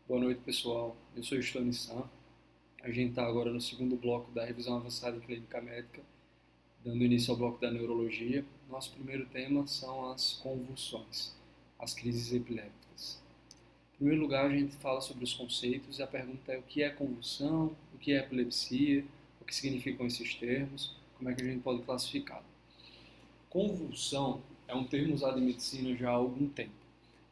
Boa noite, pessoal. Eu sou Estônio San. A gente está agora no segundo bloco da revisão avançada em clínica médica, dando início ao bloco da neurologia. Nosso primeiro tema são as convulsões, as crises epilépticas. Em primeiro lugar, a gente fala sobre os conceitos e a pergunta é o que é convulsão, o que é epilepsia, o que significam esses termos, como é que a gente pode classificá-lo. Convulsão é um termo usado em medicina já há algum tempo,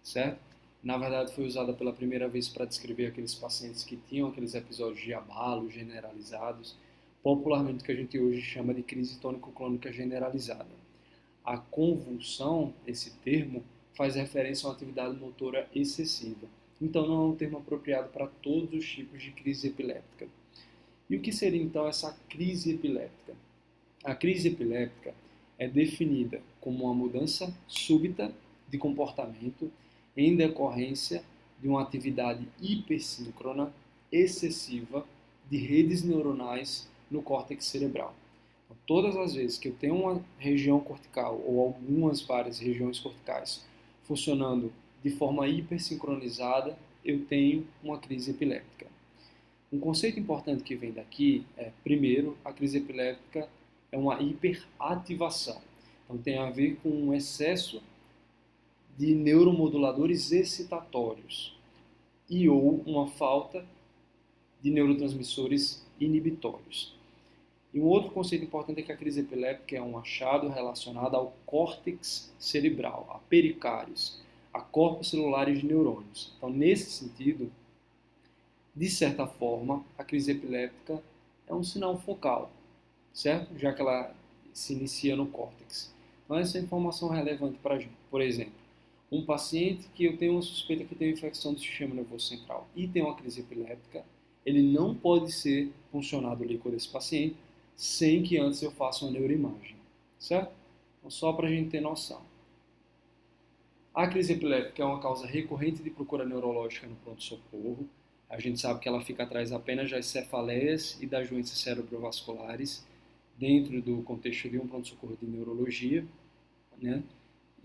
certo? Na verdade, foi usada pela primeira vez para descrever aqueles pacientes que tinham aqueles episódios de abalo generalizados, popularmente o que a gente hoje chama de crise tônico-clônica generalizada. A convulsão, esse termo, faz referência a uma atividade motora excessiva. Então, não é um termo apropriado para todos os tipos de crise epiléptica. E o que seria, então, essa crise epiléptica? A crise epiléptica é definida como uma mudança súbita de comportamento em decorrência de uma atividade hipersíncrona excessiva de redes neuronais no córtex cerebral. Então, todas as vezes que eu tenho uma região cortical ou várias regiões corticais funcionando de forma hipersincronizada, eu tenho uma crise epiléptica. Um conceito importante que vem daqui é, primeiro, a crise epiléptica é uma hiperativação. Então tem a ver com um excesso de neuromoduladores excitatórios e ou uma falta de neurotransmissores inibitórios. E um outro conceito importante é que a crise epiléptica é um achado relacionado ao córtex cerebral, a pericários, a corpos celulares de neurônios. Então, nesse sentido, de certa forma, a crise epiléptica é um sinal focal, certo? Já que ela se inicia no córtex. Então, essa é informação relevante para a gente. Por exemplo, um paciente que eu tenho uma suspeita que tem infecção do sistema nervoso central e tem uma crise epiléptica, ele não pode ser funcionado ali com esse paciente sem que antes eu faça uma neuroimagem, certo? Então, só para a gente ter noção. A crise epiléptica é uma causa recorrente de procura neurológica no pronto-socorro. A gente sabe que ela fica atrás apenas das cefaleias e das doenças cerebrovasculares, dentro do contexto de um pronto-socorro de neurologia, né?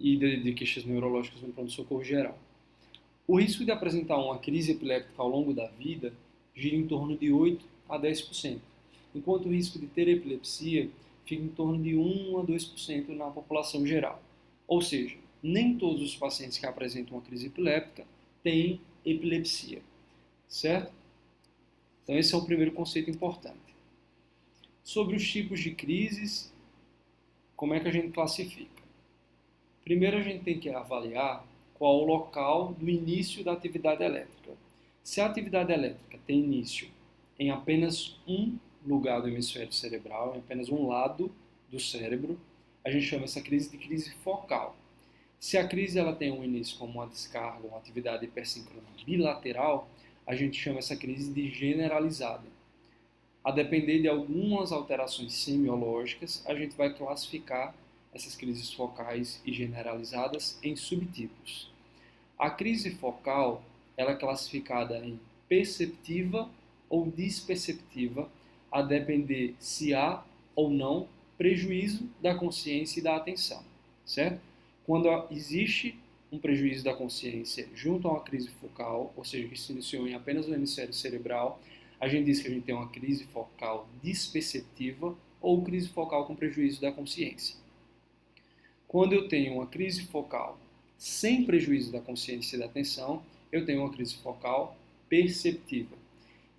E de queixas neurológicas no pronto-socorro geral. O risco de apresentar uma crise epiléptica ao longo da vida gira em torno de 8 a 10%, enquanto o risco de ter epilepsia fica em torno de 1 a 2% na população geral. Ou seja, nem todos os pacientes que apresentam uma crise epiléptica têm epilepsia, certo? Então esse é o primeiro conceito importante. Sobre os tipos de crises, como é que a gente classifica? Primeiro a gente tem que avaliar qual o local do início da atividade elétrica. Se a atividade elétrica tem início em apenas um lugar do hemisfério cerebral, em apenas um lado do cérebro, a gente chama essa crise de crise focal. Se a crise ela tem um início como uma descarga, uma atividade hipersíncrona bilateral, a gente chama essa crise de generalizada. A depender de algumas alterações semiológicas, a gente vai classificar essas crises focais e generalizadas em subtipos. A crise focal ela é classificada em perceptiva ou desperceptiva, a depender se há ou não prejuízo da consciência e da atenção, certo? Quando existe um prejuízo da consciência junto a uma crise focal, ou seja, que se iniciou em apenas o hemisfério cerebral, a gente diz que a gente tem uma crise focal desperceptiva ou crise focal com prejuízo da consciência. Quando eu tenho uma crise focal sem prejuízo da consciência e da atenção, eu tenho uma crise focal perceptiva.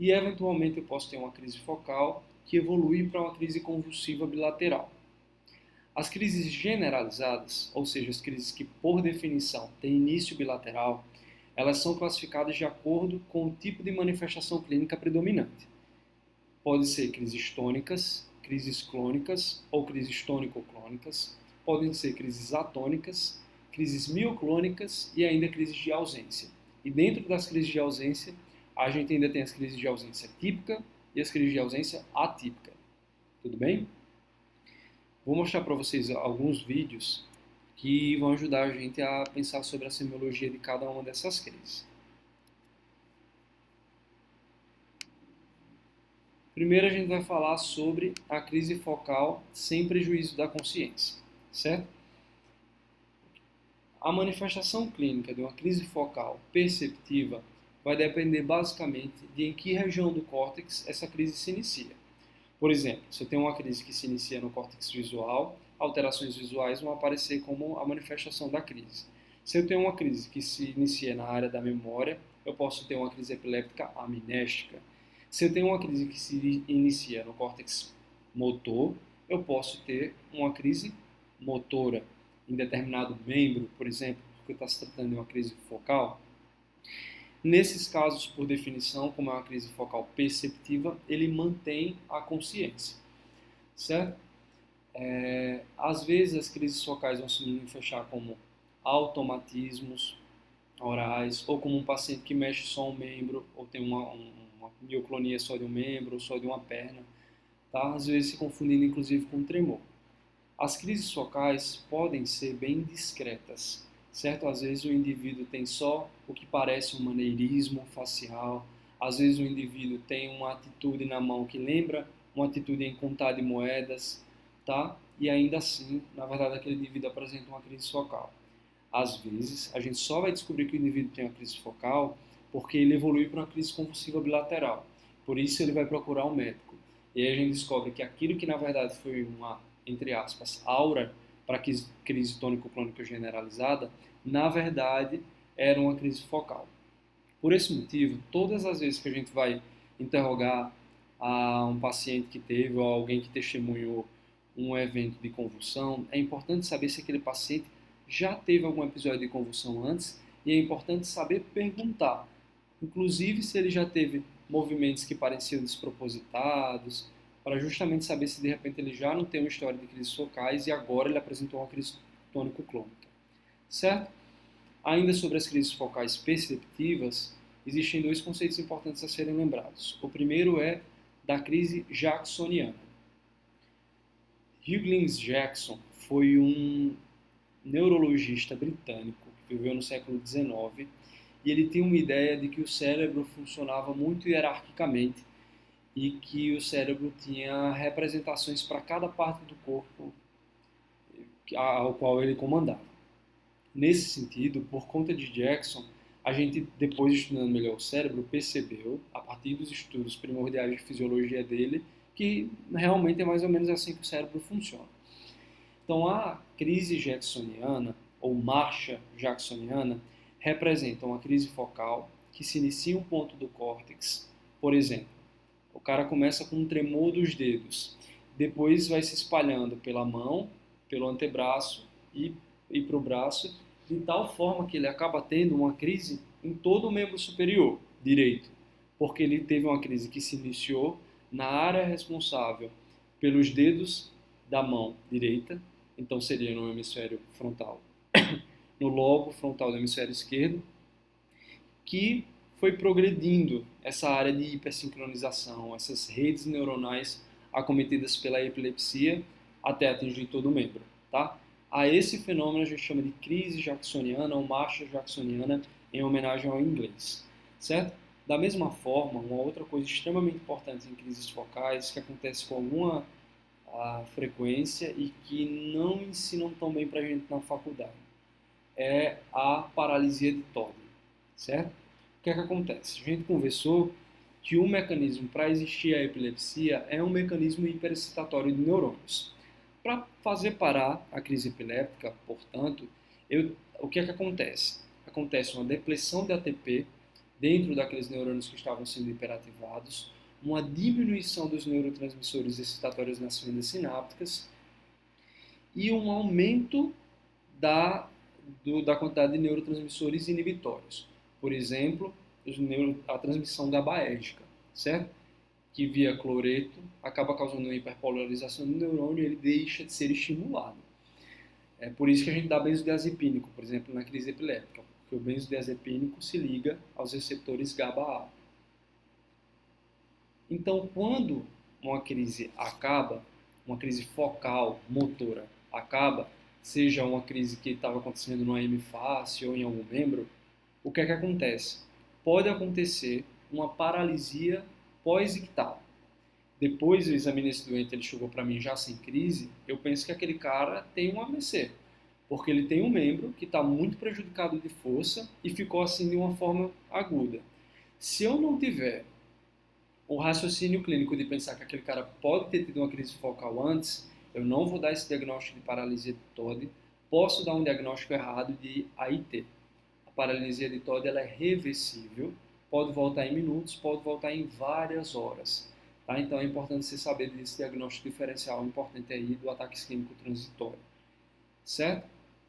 E, eventualmente, eu posso ter uma crise focal que evolui para uma crise convulsiva bilateral. As crises generalizadas, ou seja, as crises que, por definição, têm início bilateral, elas são classificadas de acordo com o tipo de manifestação clínica predominante. Pode ser crises tônicas, crises clônicas ou crises tônico-clônicas, podem ser crises atônicas, crises mioclônicas e ainda crises de ausência. E dentro das crises de ausência, a gente ainda tem as crises de ausência típica e as crises de ausência atípica. Tudo bem? Vou mostrar para vocês alguns vídeos que vão ajudar a gente a pensar sobre a semiologia de cada uma dessas crises. Primeiro a gente vai falar sobre a crise focal sem prejuízo da consciência, certo? A manifestação clínica de uma crise focal perceptiva vai depender basicamente de em que região do córtex essa crise se inicia. Por exemplo, se eu tenho uma crise que se inicia no córtex visual, alterações visuais vão aparecer como a manifestação da crise. Se eu tenho uma crise que se inicia na área da memória, eu posso ter uma crise epiléptica amnéstica. Se eu tenho uma crise que se inicia no córtex motor, eu posso ter uma crise motora em determinado membro, por exemplo, porque está se tratando de uma crise focal. Nesses casos, por definição, como é uma crise focal perceptiva, ele mantém a consciência, certo? Às vezes as crises focais vão se manifestar como automatismos orais, ou como um paciente que mexe só um membro, ou tem uma mioclonia só de um membro, ou só de uma perna, tá? Às vezes se confundindo inclusive com tremor. As crises focais podem ser bem discretas, certo? Às vezes o indivíduo tem só o que parece um maneirismo facial, às vezes o indivíduo tem uma atitude na mão que lembra uma atitude em contar de moedas, tá? E ainda assim, na verdade, aquele indivíduo apresenta uma crise focal. Às vezes, a gente só vai descobrir que o indivíduo tem uma crise focal porque ele evolui para uma crise convulsiva bilateral. Por isso, ele vai procurar um médico. E aí a gente descobre que aquilo que, na verdade, foi uma, entre aspas, aura para crise tônico-clônica generalizada, na verdade, era uma crise focal. Por esse motivo, todas as vezes que a gente vai interrogar a um paciente que teve ou alguém que testemunhou um evento de convulsão, é importante saber se aquele paciente já teve algum episódio de convulsão antes e é importante saber perguntar, inclusive se ele já teve movimentos que pareciam despropositados, para justamente saber se de repente ele já não tem uma história de crises focais e agora ele apresentou uma crise tônico-clônica, certo? Ainda sobre as crises focais perceptivas, existem dois conceitos importantes a serem lembrados. O primeiro é da crise jacksoniana. Hughlings Jackson foi um neurologista britânico que viveu no século XIX e ele tinha uma ideia de que o cérebro funcionava muito hierarquicamente e que o cérebro tinha representações para cada parte do corpo ao qual ele comandava. Nesse sentido, por conta de Jackson, a gente, depois estudando melhor o cérebro, percebeu, a partir dos estudos primordiais de fisiologia dele, que realmente é mais ou menos assim que o cérebro funciona. Então, a crise jacksoniana, ou marcha jacksoniana, representa uma crise focal que se inicia em um ponto do córtex. Por exemplo, o cara começa com um tremor dos dedos, depois vai se espalhando pela mão, pelo antebraço e para o braço, de tal forma que ele acaba tendo uma crise em todo o membro superior direito, porque ele teve uma crise que se iniciou na área responsável pelos dedos da mão direita, então seria no hemisfério frontal, no lobo frontal do hemisfério esquerdo, que foi progredindo essa área de hipersincronização, essas redes neuronais acometidas pela epilepsia até atingir todo o membro, tá? A esse fenômeno a gente chama de crise jacksoniana ou marcha jacksoniana em homenagem ao inglês, certo? Da mesma forma, uma outra coisa extremamente importante em crises focais que acontece com alguma frequência e que não ensinam tão bem para a gente na faculdade é a paralisia de Todd, certo? O que é que acontece? A gente conversou que o mecanismo para existir a epilepsia é um mecanismo hiperexcitatório de neurônios. Para fazer parar a crise epiléptica, portanto, o que é que acontece? Acontece uma depressão de ATP dentro daqueles neurônios que estavam sendo hiperativados, uma diminuição dos neurotransmissores excitatórios nas fendas sinápticas e um aumento da quantidade de neurotransmissores inibitórios. Por exemplo, a transmissão GABAérgica, certo? Que via cloreto acaba causando uma hiperpolarização do neurônio e ele deixa de ser estimulado. É por isso que a gente dá benzodiazepínico, por exemplo, na crise epiléptica, porque o benzodiazepínico se liga aos receptores GABA-A. Então, quando uma crise acaba, uma crise focal, motora, acaba, seja uma crise que estava acontecendo no AM fácil ou em algum membro, o que é que acontece? Pode acontecer uma paralisia pós-ictal. Depois eu examinei esse doente, ele chegou para mim já sem crise, eu penso que aquele cara tem um AVC, porque ele tem um membro que está muito prejudicado de força e ficou assim de uma forma aguda. Se eu não tiver o raciocínio clínico de pensar que aquele cara pode ter tido uma crise focal antes, eu não vou dar esse diagnóstico de paralisia de TOD, posso dar um diagnóstico errado de AIT. A paralisia de TOD ela é reversível, pode voltar em minutos, pode voltar em várias horas. Tá? Então é importante você saber desse diagnóstico diferencial importante aí do ataque isquêmico transitório. Certo?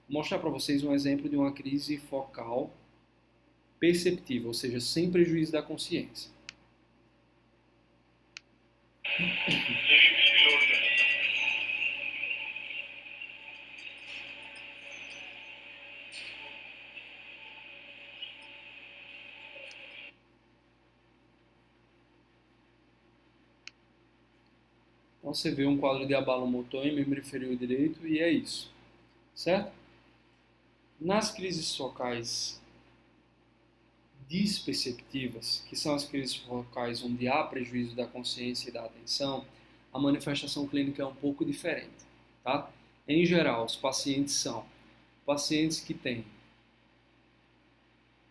Vou mostrar para vocês um exemplo de uma crise focal perceptível, ou seja, sem prejuízo da consciência. Então você vê um quadro de abalo motor em membro inferior direito e é isso, certo? Nas crises focais desperceptivas, que são as crises focais onde há prejuízo da consciência e da atenção, a manifestação clínica é um pouco diferente, tá? Em geral, os pacientes são pacientes que têm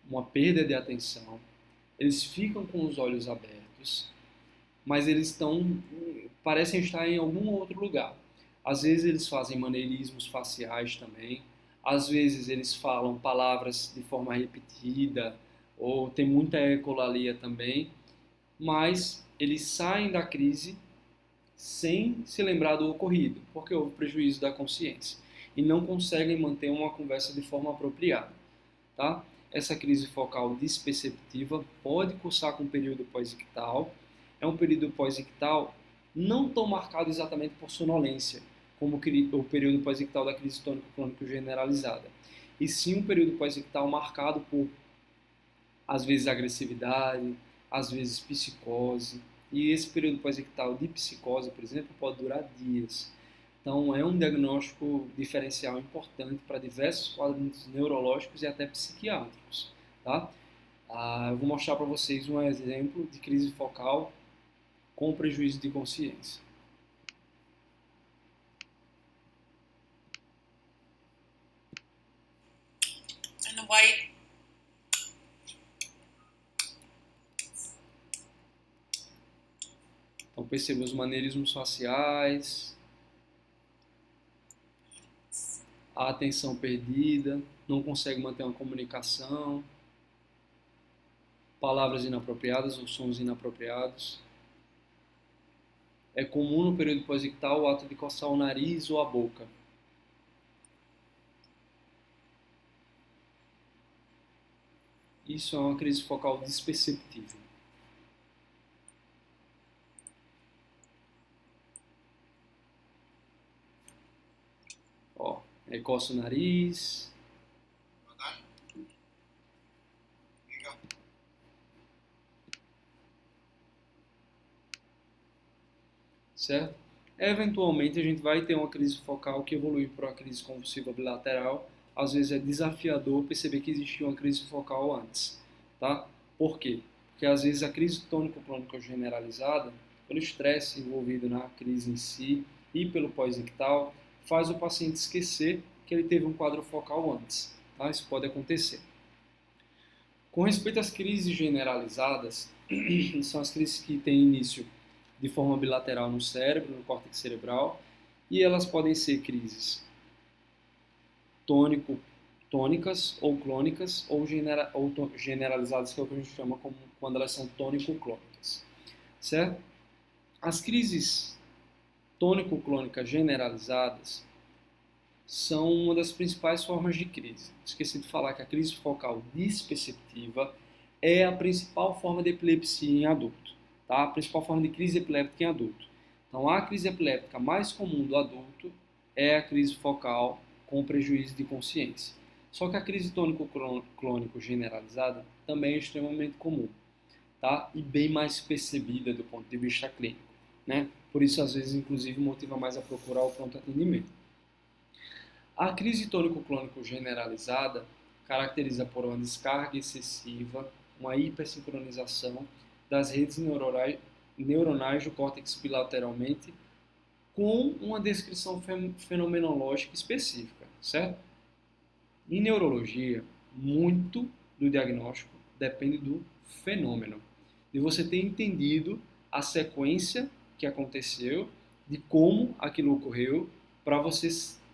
uma perda de atenção, eles ficam com os olhos abertos, mas eles parecem estar em algum outro lugar. Às vezes eles fazem maneirismos faciais também, às vezes eles falam palavras de forma repetida, ou tem muita ecolalia também, mas eles saem da crise sem se lembrar do ocorrido, porque houve prejuízo da consciência, e não conseguem manter uma conversa de forma apropriada. Tá? Essa crise focal desperceptiva pode cursar com um período pós-ictal. É um período pós-ictal não tão marcado exatamente por sonolência, como o período pós-ictal da crise tônico-clônica generalizada, e sim um período pós-ictal marcado por, às vezes, agressividade, às vezes psicose, e esse período pós-ictal de psicose, por exemplo, pode durar dias. Então, é um diagnóstico diferencial importante para diversos quadros neurológicos e até psiquiátricos. Tá? Eu vou mostrar para vocês um exemplo de crise focal com prejuízo de consciência. And the white. Então, perceba os maneirismos faciais, a atenção perdida, não consegue manter uma comunicação, palavras inapropriadas ou sons inapropriados. É comum no período pós-ictal o ato de coçar o nariz ou a boca. Isso é uma crise focal desperceptível. Ó, aí coça o nariz. Certo? Eventualmente a gente vai ter uma crise focal que evolui para uma crise convulsiva bilateral. Às vezes é desafiador perceber que existia uma crise focal antes, tá? Por quê? Porque às vezes a crise tônico-clônica generalizada, pelo estresse envolvido na crise em si e pelo pós-ictal, faz o paciente esquecer que ele teve um quadro focal antes, tá? Isso pode acontecer. Com respeito às crises generalizadas, são as crises que têm início de forma bilateral no cérebro, no córtex cerebral, e elas podem ser crises tônicas ou clônicas ou generalizadas, que é o que a gente chama como quando elas são tônico-clônicas, certo? As crises tônico-clônicas generalizadas são uma das principais formas de crise. Esqueci de falar que a crise focal desperceptiva é a principal forma de epilepsia em adulto. Tá? A principal forma de crise epiléptica em adulto. Então, a crise epiléptica mais comum do adulto é a crise focal com prejuízo de consciência. Só que a crise tônico-clônico generalizada também é extremamente comum, tá? E bem mais percebida do ponto de vista clínico, né? Por isso, às vezes, inclusive, motiva mais a procurar o pronto atendimento. A crise tônico-clônico generalizada caracteriza por uma descarga excessiva, uma hipersincronização das redes neuronais do córtex bilateralmente, com uma descrição fenomenológica específica, certo? Em neurologia, muito do diagnóstico depende do fenômeno. De você ter entendido a sequência que aconteceu, de como aquilo ocorreu, para você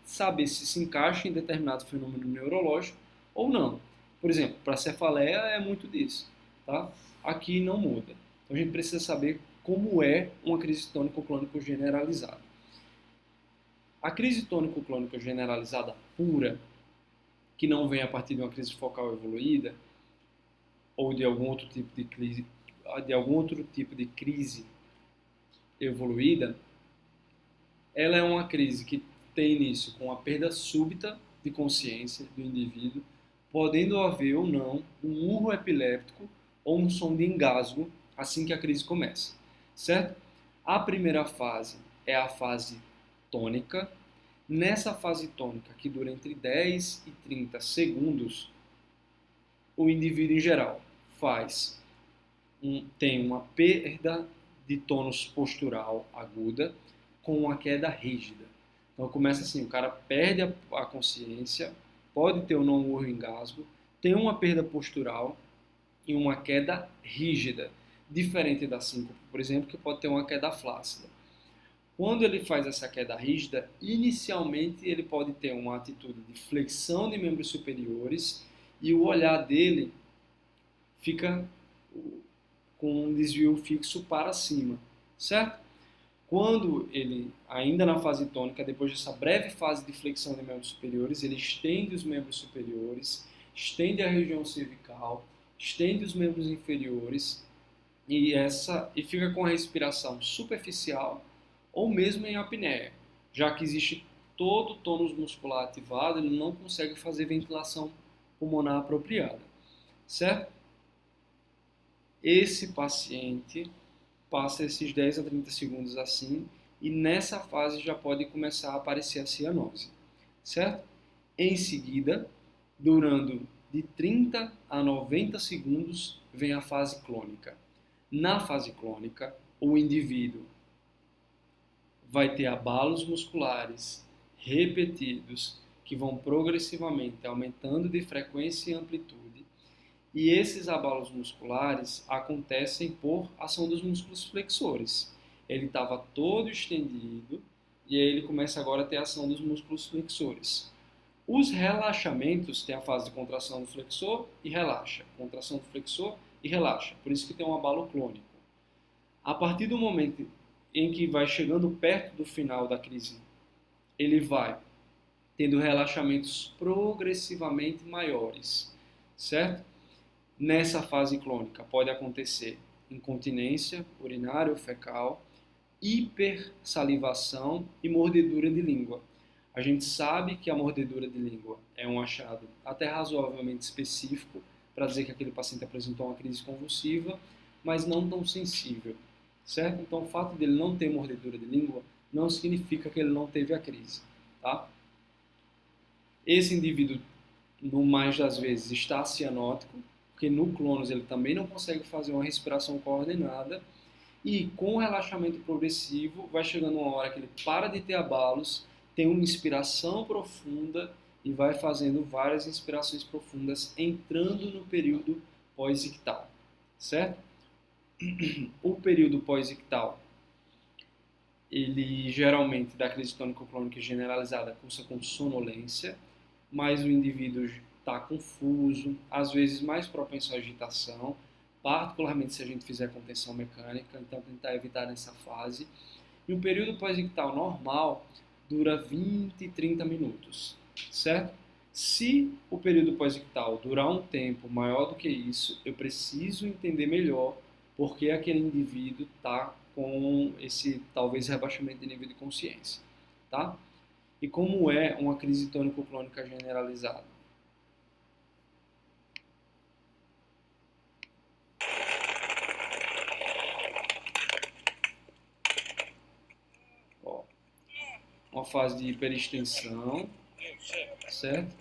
saber se encaixa em determinado fenômeno neurológico ou não. Por exemplo, para a cefaleia é muito disso, tá? Aqui não muda. Então a gente precisa saber como é uma crise tônico-clônica generalizada. A crise tônico-clônica generalizada pura, que não vem a partir de uma crise focal evoluída ou de algum outro tipo de crise evoluída, ela é uma crise que tem início com a perda súbita de consciência do indivíduo, podendo haver ou não um urro epiléptico ou um som de engasgo assim que a crise começa, certo? A primeira fase é a fase tônica. Nessa fase tônica, que dura entre 10 e 30 segundos, o indivíduo em geral tem uma perda de tônus postural aguda com uma queda rígida. Então começa assim, o cara perde a consciência, pode ter ou não um urro engasgo, tem uma perda postural e uma queda rígida, diferente da síncope, por exemplo, que pode ter uma queda flácida. Quando ele faz essa queda rígida, inicialmente ele pode ter uma atitude de flexão de membros superiores e o olhar dele fica com um desvio fixo para cima, certo? Quando ele, ainda na fase tônica, depois dessa breve fase de flexão de membros superiores, ele estende os membros superiores, estende a região cervical, estende os membros inferiores e fica com a respiração superficial ou mesmo em apneia, já que existe todo o tônus muscular ativado, ele não consegue fazer ventilação pulmonar apropriada, certo? Esse paciente passa esses 10 a 30 segundos assim e nessa fase já pode começar a aparecer a cianose, certo? Em seguida, durando de 30 a 90 segundos, vem a fase clônica. Na fase clônica, o indivíduo vai ter abalos musculares repetidos que vão progressivamente aumentando de frequência e amplitude. E esses abalos musculares acontecem por ação dos músculos flexores. Ele estava todo estendido e aí ele começa agora a ter ação dos músculos flexores. Os relaxamentos têm a fase de contração do flexor e relaxa, contração do flexor e relaxa. Por isso que tem um abalo clônico. A partir do momento em que vai chegando perto do final da crise, ele vai tendo relaxamentos progressivamente maiores, certo? Nessa fase clônica pode acontecer incontinência urinária ou fecal, hipersalivação e mordedura de língua. A gente sabe que a mordedura de língua é um achado até razoavelmente específico para dizer que aquele paciente apresentou uma crise convulsiva, mas não tão sensível, certo? Então o fato dele não ter mordedura de língua não significa que ele não teve a crise, tá? Esse indivíduo, no mais das vezes, está cianótico, porque no clonus ele também não consegue fazer uma respiração coordenada e com o relaxamento progressivo vai chegando uma hora que ele para de ter abalos, tem uma inspiração profunda e vai fazendo várias inspirações profundas entrando no período pós-ictal, certo? O período pós-ictal, ele geralmente da crise tônico-clônica generalizada cursa com sonolência, mas o indivíduo está confuso, às vezes mais propenso à agitação, particularmente se a gente fizer contenção mecânica, então tentar evitar nessa fase. E um período pós-ictal normal dura 20 e 30 minutos, certo? Se o período pós-ictal durar um tempo maior do que isso, eu preciso entender melhor porque aquele indivíduo está com esse talvez rebaixamento de nível de consciência, tá? E como é uma crise tônico-clônica generalizada? Ó, uma fase de hiperextensão, certo?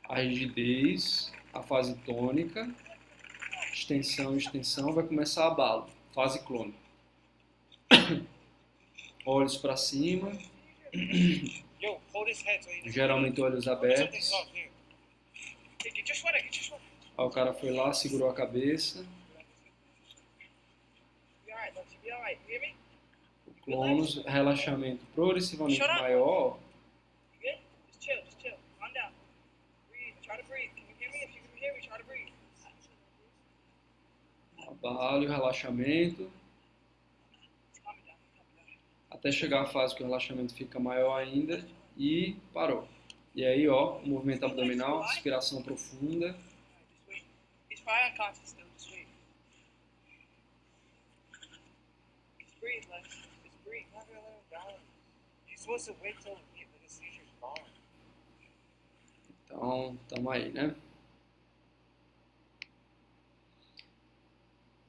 A rigidez, a fase tônica, extensão, vai começar a abalo, fase clônica. Olhos para cima, geralmente olhos abertos. Aí o cara foi lá, segurou a cabeça. O clônus, relaxamento progressivamente maior. Abale o relaxamento. Até chegar à fase que o relaxamento fica maior ainda e parou. E aí, ó, movimento abdominal, respiração profunda. Então, tamo aí, né?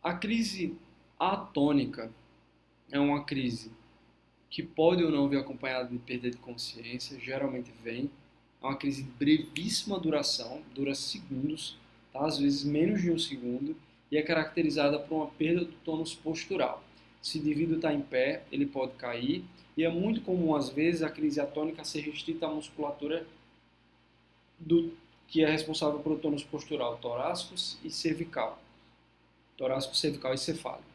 A crise atônica é uma crise que pode ou não vir acompanhada de perda de consciência, geralmente vem. É uma crise de brevíssima duração, dura segundos, tá? Às vezes menos de um segundo, e é caracterizada por uma perda do tônus postural. Se o indivíduo está em pé, ele pode cair, e é muito comum, às vezes, a crise atônica ser restrita à musculatura que é responsável pelo tônus postural torácico e cervical. Torácico, cervical e cefálico,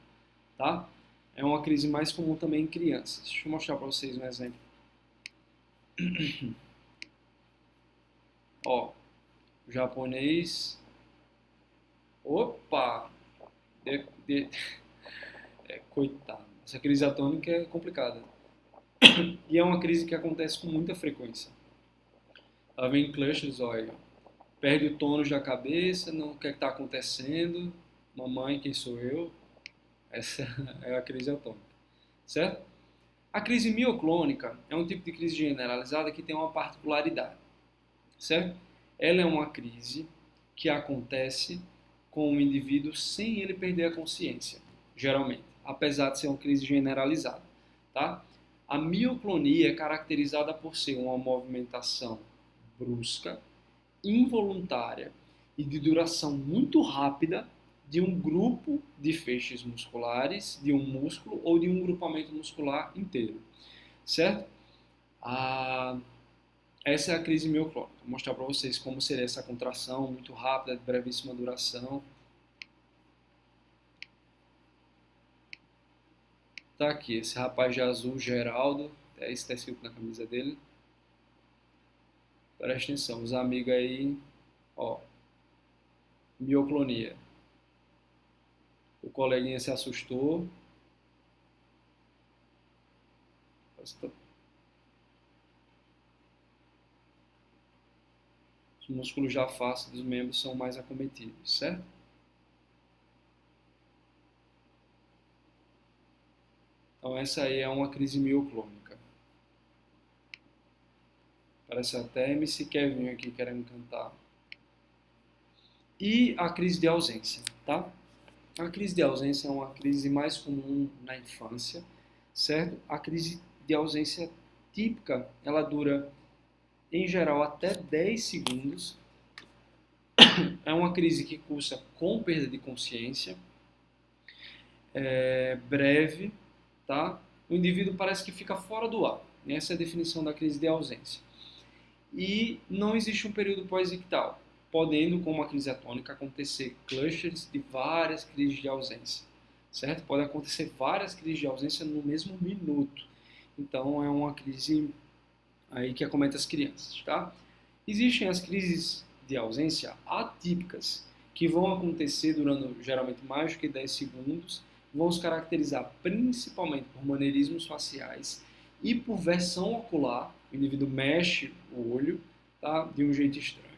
tá? É uma crise mais comum também em crianças. Deixa eu mostrar para vocês um exemplo. Ó, o japonês... Opa! Coitado. Essa crise atônica é complicada. E é uma crise que acontece com muita frequência. Ela vem em clusters, olha. Perde o tônus da cabeça, não o que está acontecendo. Mamãe, quem sou eu? Essa é a crise atônica, certo? A crise mioclônica é um tipo de crise generalizada que tem uma particularidade, certo? Ela é uma crise que acontece com o indivíduo sem ele perder a consciência, geralmente, apesar de ser uma crise generalizada, tá? A mioclonia é caracterizada por ser uma movimentação brusca, involuntária e de duração muito rápida de um grupo de feixes musculares, de um músculo ou de um grupamento muscular inteiro, certo? Essa é a crise mioclônica. Vou mostrar para vocês como seria essa contração muito rápida, de brevíssima duração. Tá aqui, esse rapaz de azul, Geraldo, é isso que está escrito na camisa dele. Presta atenção, os amigos aí, ó, mioclonia. O coleguinha se assustou. Os músculos da face dos membros são mais acometidos, certo? Então essa aí é uma crise mioclônica. Parece até MC Kevin aqui querendo cantar. E a crise de ausência, tá? A crise de ausência é uma crise mais comum na infância, certo? A crise de ausência típica, ela dura, em geral, até 10 segundos. É uma crise que cursa com perda de consciência, breve, tá? O indivíduo parece que fica fora do ar. Essa é a definição da crise de ausência. E não existe um período pós-ictal, podendo, como a crise atônica, acontecer clusters de várias crises de ausência, certo? Pode acontecer várias crises de ausência no mesmo minuto. Então, é uma crise aí que acomete as crianças, tá? Existem as crises de ausência atípicas, que vão acontecer durante, geralmente, mais do que 10 segundos, vão se caracterizar principalmente por maneirismos faciais e por versão ocular. O indivíduo mexe o olho, tá? De um jeito estranho.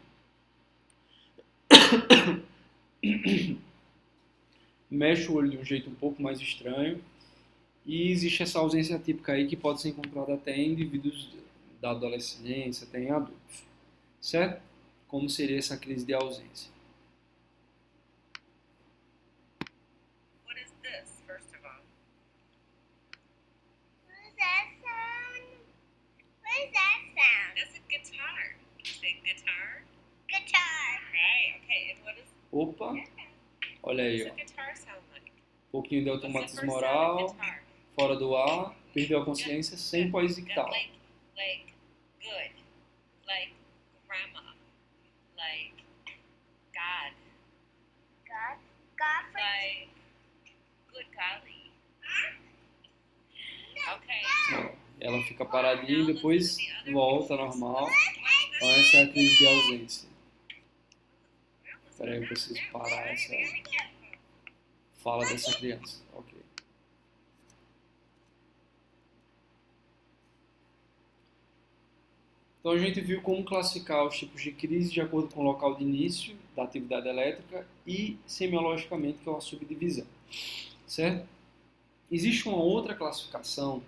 Mexe o olho de um jeito um pouco mais estranho. E existe essa ausência típica aí que pode ser encontrada até em indivíduos da adolescência, até em adultos. Certo? Como seria essa crise de ausência? What is this, first of all? What is that sound? What is that sound? That's a guitar. Can you say guitar? Guitar. Right, okay. And what is Opa, olha what aí, does ó. a guitar sound like? Um pouquinho de What's the automatismo first sound oral, of guitar? fora do ar, perdeu a consciência sem Yeah, pós-ictal. like good, like grandma, like God, fica paradinha e depois volta ao normal. Então essa é a crise de ausência. Espera aí, eu preciso parar essa fala dessa criança. Ok. Então a gente viu como classificar os tipos de crise de acordo com o local de início da atividade elétrica e semiologicamente, que é uma subdivisão. Certo? Existe uma outra classificação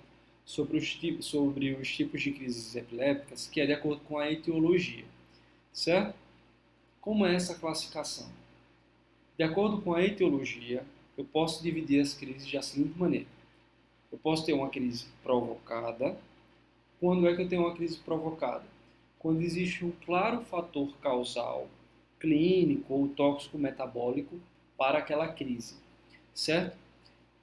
sobre os tipos de crises epilépticas, que é de acordo com a etiologia. Certo? Como é essa classificação? De acordo com a etiologia, eu posso dividir as crises da seguinte maneira. Eu posso ter uma crise provocada. Quando é que eu tenho uma crise provocada? Quando existe um claro fator causal clínico ou tóxico metabólico para aquela crise, certo?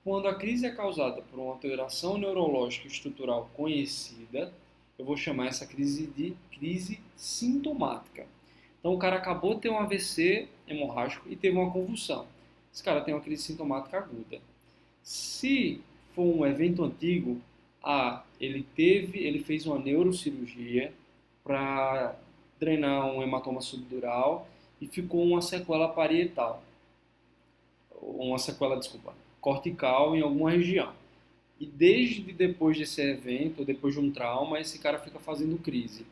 Quando a crise é causada por uma alteração neurológica estrutural conhecida, eu vou chamar essa crise de crise sintomática. Então o cara acabou de ter um AVC hemorrágico e teve uma convulsão. Esse cara tem uma crise sintomática aguda. Se for um evento antigo, ele fez uma neurocirurgia para drenar um hematoma subdural e ficou uma sequela parietal, cortical em alguma região. E desde depois desse evento, ou depois de um trauma, esse cara fica fazendo crise.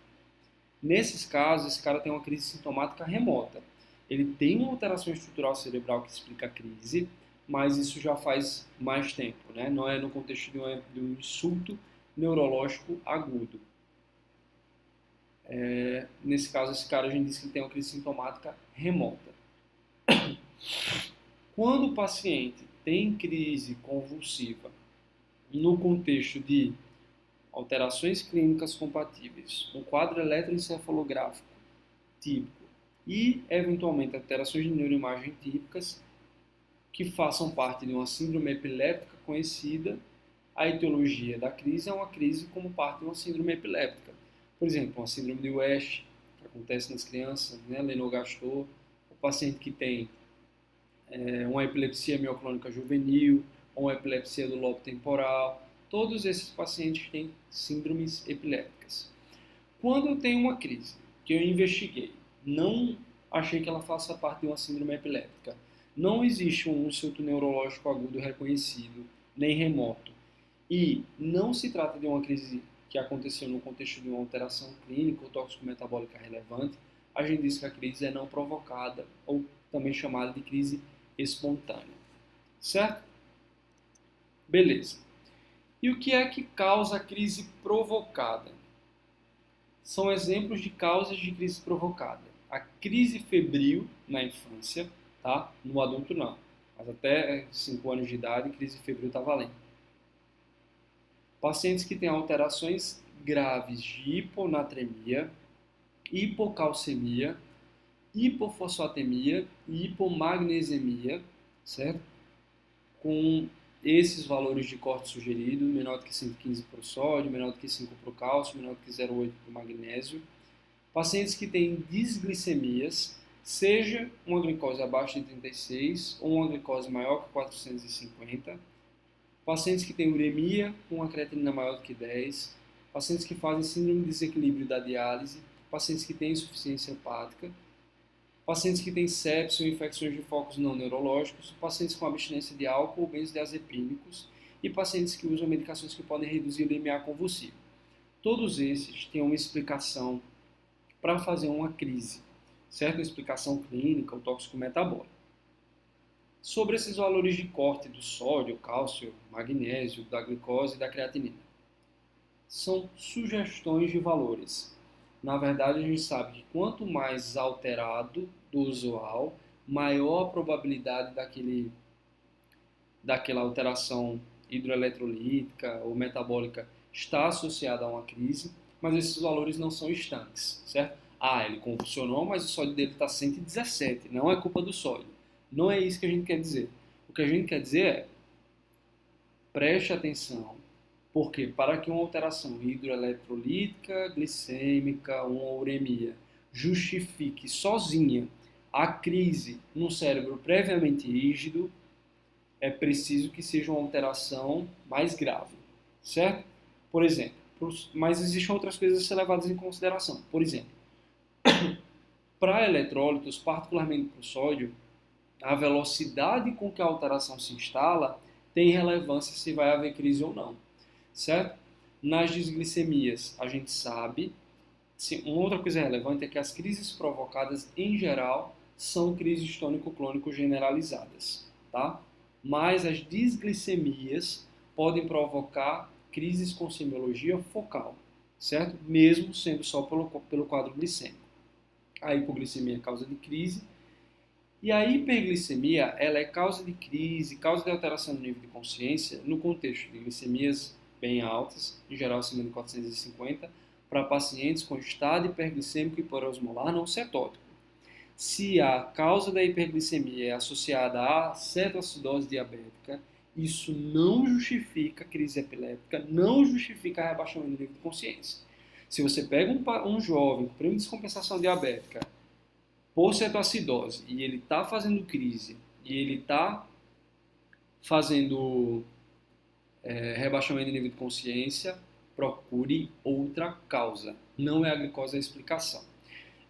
Nesses casos, esse cara tem uma crise sintomática remota. Ele tem uma alteração estrutural cerebral que explica a crise, mas isso já faz mais tempo, né? Não é no contexto de um insulto neurológico agudo. Nesse caso, esse cara a gente diz que ele tem uma crise sintomática remota. Quando o paciente tem crise convulsiva no contexto de alterações clínicas compatíveis, um quadro eletroencefalográfico típico e, eventualmente, alterações de neuroimagem típicas que façam parte de uma síndrome epiléptica conhecida, a etiologia da crise é uma crise como parte de uma síndrome epiléptica. Por exemplo, uma síndrome de West, que acontece nas crianças, né? Lennox-Gastaut, o paciente que tem uma epilepsia mioclônica juvenil, ou uma epilepsia do lobo temporal, todos esses pacientes têm síndromes epilépticas. Quando eu tenho uma crise que eu investiguei, não achei que ela faça parte de uma síndrome epiléptica, não existe um insulto neurológico agudo reconhecido, nem remoto, e não se trata de uma crise que aconteceu no contexto de uma alteração clínica ou tóxico-metabólica relevante, a gente diz que a crise é não provocada, ou também chamada de crise espontânea. Certo? Beleza. E o que é que causa a crise provocada? São exemplos de causas de crise provocada. A crise febril na infância, tá? No adulto não, mas até 5 anos de idade, crise febril está valendo. Pacientes que têm alterações graves de hiponatremia, hipocalcemia, hipofosfatemia e hipomagnesemia, certo? Com esses valores de corte sugerido, menor do que 115 para o sódio, menor do que 5 para o cálcio, menor do que 0,8 para o magnésio. Pacientes que têm disglicemias, seja uma glicose abaixo de 36 ou uma glicose maior que 450. Pacientes que têm uremia com uma creatinina maior do que 10. Pacientes que fazem síndrome de desequilíbrio da diálise. Pacientes que têm insuficiência hepática. Pacientes que têm sepsis ou infecções de focos não neurológicos, pacientes com abstinência de álcool ou benzodiazepínicos e pacientes que usam medicações que podem reduzir o limiar convulsivo. Todos esses têm uma explicação para fazer uma crise, certo? Uma explicação clínica ou tóxico-metabólica. Sobre esses valores de corte do sódio, cálcio, magnésio, da glicose e da creatinina. São sugestões de valores. Na verdade, a gente sabe que quanto mais alterado do usual, maior a probabilidade daquela alteração hidroeletrolítica ou metabólica estar associada a uma crise, mas esses valores não são estanques, certo? Ele convulsionou, mas o sódio dele está 117, não é culpa do sódio. Não é isso que a gente quer dizer. O que a gente quer dizer é, preste atenção, porque para que uma alteração hidroeletrolítica, glicêmica, uma uremia justifique sozinha a crise num cérebro previamente rígido, é preciso que seja uma alteração mais grave, certo? Por exemplo, mas existem outras coisas a ser levadas em consideração. Por exemplo, para eletrólitos, particularmente para o sódio, a velocidade com que a alteração se instala tem relevância se vai haver crise ou não, certo? Nas desglicemias, a gente sabe, uma outra coisa relevante é que as crises provocadas, em geral, são crises tônico-clônico generalizadas, tá? Mas as desglicemias podem provocar crises com semiologia focal, certo? Mesmo sendo só pelo quadro glicêmico. A hipoglicemia é causa de crise, e a hiperglicemia, ela é causa de crise, causa de alteração do nível de consciência no contexto de glicemias bem altas, em geral acima de 450, para pacientes com estado hiperglicêmico e hiperosmolar não cetótico. Se a causa da hiperglicemia é associada à cetoacidose diabética, isso não justifica crise epiléptica, não justifica rebaixamento do nível de consciência. Se você pega um jovem com prêmio de descompensação diabética por cetoacidose e ele está fazendo crise e ele está fazendo rebaixamento de nível de consciência, procure outra causa. Não é a glicose a explicação.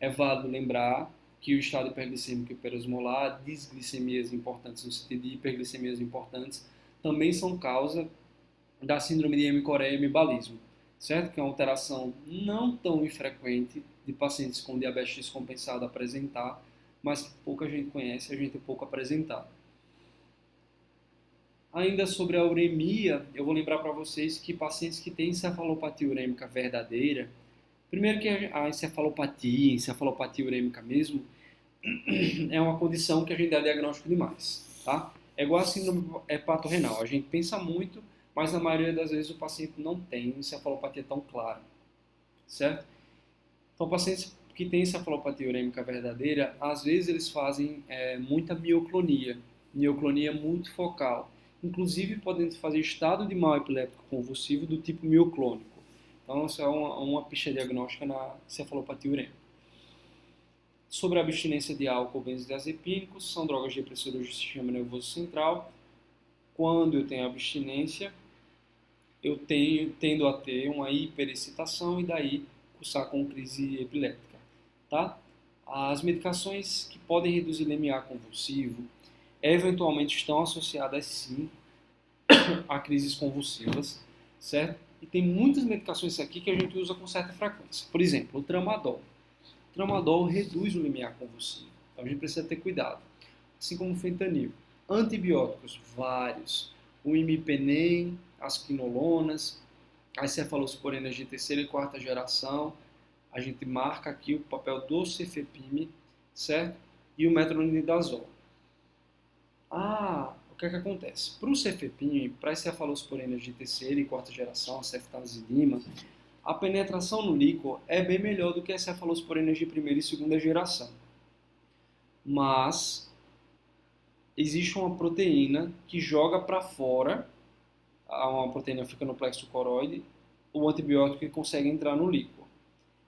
É válido lembrar que o estado hiperglicêmico e hiperosmolar, desglicemias importantes no sentido de hiperglicemias importantes, também são causa da síndrome de hemicoreia e hemibalismo, certo? Que é uma alteração não tão infrequente de pacientes com diabetes descompensada apresentar, mas que pouca gente conhece, a gente pouco apresentado. Ainda sobre a uremia, eu vou lembrar para vocês que pacientes que têm encefalopatia urêmica verdadeira, primeiro que a encefalopatia urêmica mesmo, é uma condição que a gente dá diagnóstico demais, tá? É igual a síndrome hepatorrenal, a gente pensa muito, mas na maioria das vezes o paciente não tem encefalopatia tão clara, certo? Então, pacientes que têm encefalopatia urêmica verdadeira, às vezes eles fazem muita mioclonia multifocal, inclusive podem fazer estado de mal epiléptico convulsivo do tipo mioclônico. Então, essa é uma pista diagnóstica na encefalopatia urêmica. Sobre a abstinência de álcool, benzodiazepínicos, são drogas depressoras do sistema nervoso central. Quando eu tenho abstinência, eu tendo a ter uma hiperexcitação e daí cursar com crise epiléptica, tá? As medicações que podem reduzir limiar convulsivo eventualmente estão associadas sim a crises convulsivas, certo? E tem muitas medicações aqui que a gente usa com certa frequência. Por exemplo, o tramadol. O tramadol reduz o limiar convulsivo, então a gente precisa ter cuidado. Assim como o fentanil. Antibióticos, vários. O imipenem, as quinolonas, as cefalosporinas de terceira e quarta geração. A gente marca aqui o papel do cefepime, certo? E o metronidazol. O que acontece? Para o cefepime, para as cefalosporinas de terceira e quarta geração, a ceftazidima, a penetração no líquor é bem melhor do que as cefalosporinas de primeira e segunda geração. Mas existe uma proteína que joga para fora, uma proteína fica no plexo coroide, o antibiótico que consegue entrar no líquor.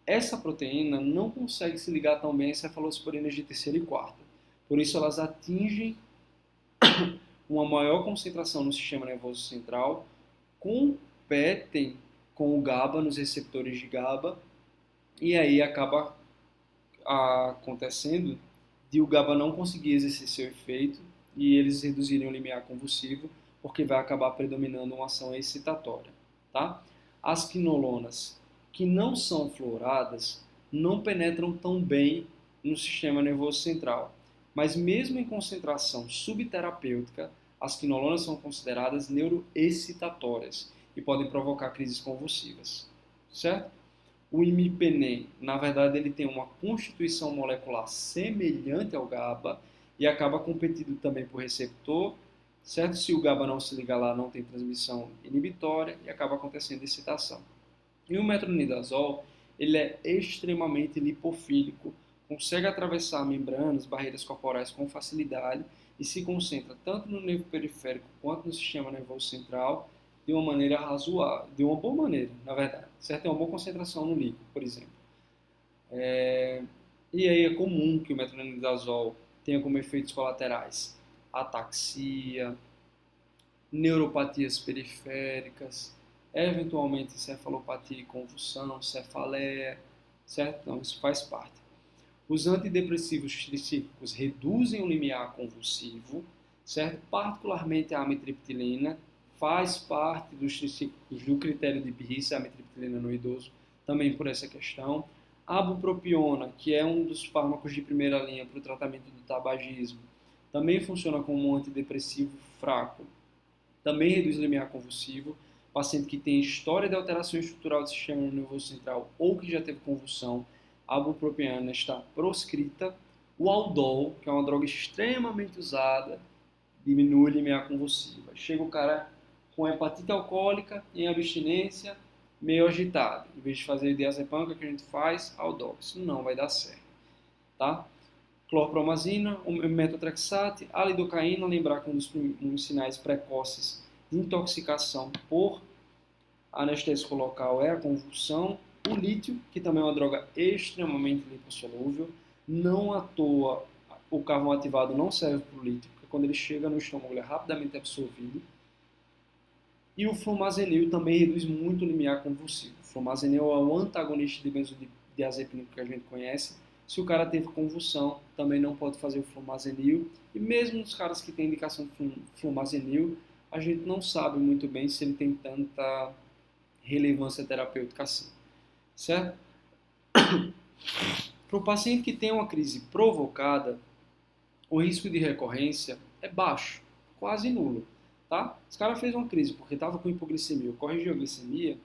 Essa proteína não consegue se ligar tão bem às cefalosporinas de terceira e quarta. Por isso elas atingem uma maior concentração no sistema nervoso central, competem com o GABA nos receptores de GABA, e aí acaba acontecendo de o GABA não conseguir exercer seu efeito e eles reduzirem o limiar convulsivo, porque vai acabar predominando uma ação excitatória, tá? As quinolonas que não são fluoradas não penetram tão bem no sistema nervoso central, mas mesmo em concentração subterapêutica, as quinolonas são consideradas neuroexcitatórias e podem provocar crises convulsivas, certo? O imipenem, na verdade, ele tem uma constituição molecular semelhante ao GABA e acaba competindo também por receptor, certo? Se o GABA não se liga lá, não tem transmissão inibitória e acaba acontecendo excitação. E o metronidazol, ele é extremamente lipofílico, consegue atravessar membranas, barreiras corporais com facilidade e se concentra tanto no nervo periférico quanto no sistema nervoso central de uma maneira razoável, de uma boa maneira, na verdade, certo? Tem uma boa concentração no líquido, por exemplo. E aí é comum que o metronidazol tenha como efeitos colaterais ataxia, neuropatias periféricas, eventualmente encefalopatia e convulsão, cefaleia, certo? Então, isso faz parte. Os antidepressivos tricíclicos reduzem o limiar convulsivo, certo? Particularmente a amitriptilina faz parte dos tricíclicos do critério de Behçet, a amitriptilina no idoso, também por essa questão. A bupropiona, que é um dos fármacos de primeira linha para o tratamento do tabagismo, também funciona como um antidepressivo fraco. Também reduz o limiar convulsivo. Paciente que tem história de alteração estrutural do sistema nervoso central ou que já teve convulsão, a bupropiona está proscrita. O Aldol, que é uma droga extremamente usada, diminui o limiar convulsivo. Chega o cara com hepatite alcoólica, em abstinência, meio agitado. Em vez de fazer diazepam, o que a gente faz? Aldol. Isso não vai dar certo. Tá? Clorpromazina, metotrexate, a lidocaína, lembrar que um dos sinais precoces de intoxicação por anestésico local é a convulsão. O lítio, que também é uma droga extremamente lipossolúvel, não à toa o carvão ativado não serve para o lítio, porque quando ele chega no estômago ele é rapidamente absorvido. E o flumazenil também reduz muito o limiar convulsivo. O flumazenil é o antagonista de benzodiazepínico que a gente conhece. Se o cara teve convulsão, também não pode fazer o flumazenil. E mesmo nos caras que têm indicação de flumazenil, a gente não sabe muito bem se ele tem tanta relevância terapêutica assim. Certo? Para o paciente que tem uma crise provocada, o risco de recorrência é baixo, quase nulo. Tá? Esse cara fez uma crise porque estava com hipoglicemia, corrigiu a glicemia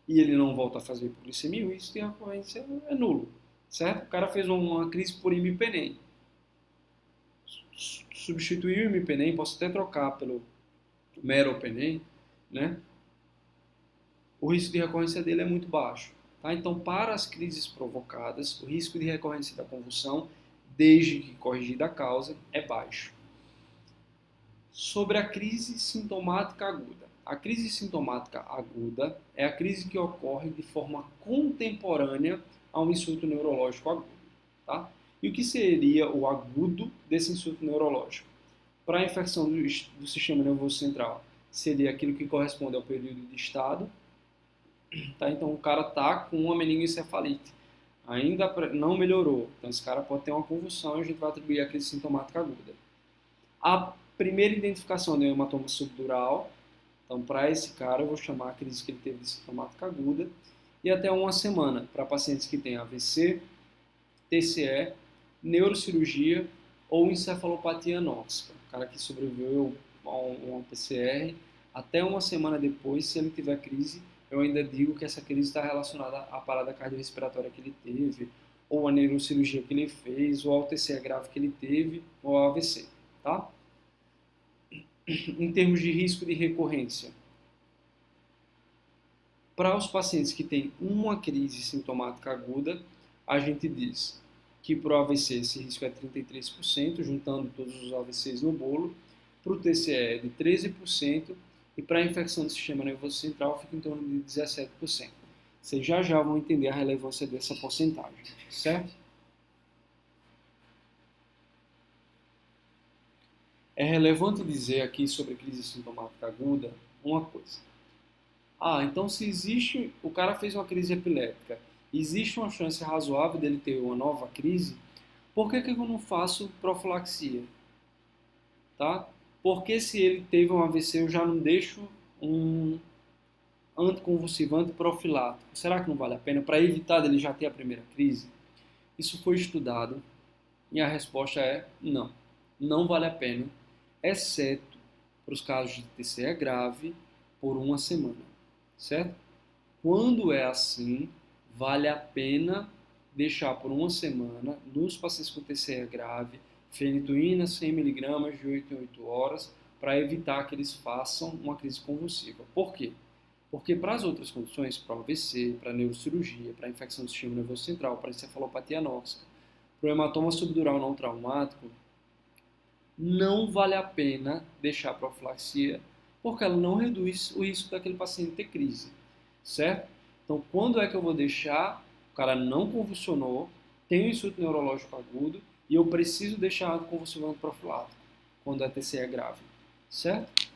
e ele não volta a fazer hipoglicemia, o risco de recorrência é nulo. Certo? O cara fez uma crise por imipenem. Substituiu o imipenem, posso até trocar pelo meropenem, né? O risco de recorrência dele é muito baixo. Tá? Então, para as crises provocadas, o risco de recorrência da convulsão, desde que corrigida a causa, é baixo. Sobre a crise sintomática aguda. A crise sintomática aguda é a crise que ocorre de forma contemporânea a um insulto neurológico agudo. Tá? E o que seria o agudo desse insulto neurológico? Para a infecção do sistema nervoso central, seria aquilo que corresponde ao período de estado. Tá? Então, o cara está com uma meningoencefalite, ainda não melhorou. Então, esse cara pode ter uma convulsão e a gente vai atribuir a crise sintomática aguda. A primeira identificação do hematoma subdural, então, para esse cara, eu vou chamar a crise que ele teve de sintomática aguda, e até uma semana para pacientes que têm AVC, TCE, neurocirurgia ou encefalopatia anóxica. O cara que sobreviveu a uma PCR, até uma semana depois, se ele tiver crise, eu ainda digo que essa crise está relacionada à parada cardiorrespiratória que ele teve, ou à neurocirurgia que ele fez, ou ao TCE grave que ele teve, ou ao AVC. Tá? Em termos de risco de recorrência, para os pacientes que têm uma crise sintomática aguda, a gente diz que para o AVC esse risco é 33%, juntando todos os AVCs no bolo, para o TCE é de 13%, e para a infecção do sistema nervoso central fica em torno de 17%. Vocês já vão entender a relevância dessa porcentagem, certo? É relevante dizer aqui sobre crise sintomática aguda uma coisa. Então se existe, o cara fez uma crise epiléptica, existe uma chance razoável dele ter uma nova crise, por que eu não faço profilaxia? Tá? Porque se ele teve um AVC, eu já não deixo um anticonvulsivo, antiprofilático. Será que não vale a pena para evitar dele já ter a primeira crise? Isso foi estudado e a resposta é não. Não vale a pena, exceto para os casos de TCE grave por uma semana. Certo? Quando é assim, vale a pena deixar por uma semana, nos pacientes com TCE grave, fenitoína 100 mg de 8 em 8 horas, para evitar que eles façam uma crise convulsiva. Por quê? Porque para as outras condições, para o AVC, para a neurocirurgia, para a infecção do sistema nervoso central, para a encefalopatia anóxica, para o hematoma subdural não traumático, não vale a pena deixar a profilaxia, porque ela não reduz o risco daquele paciente ter crise, certo? Então, quando é que eu vou deixar? O cara não convulsionou, tem um insulto neurológico agudo e eu preciso deixar convulsionando profilático, quando é TCE grave, certo?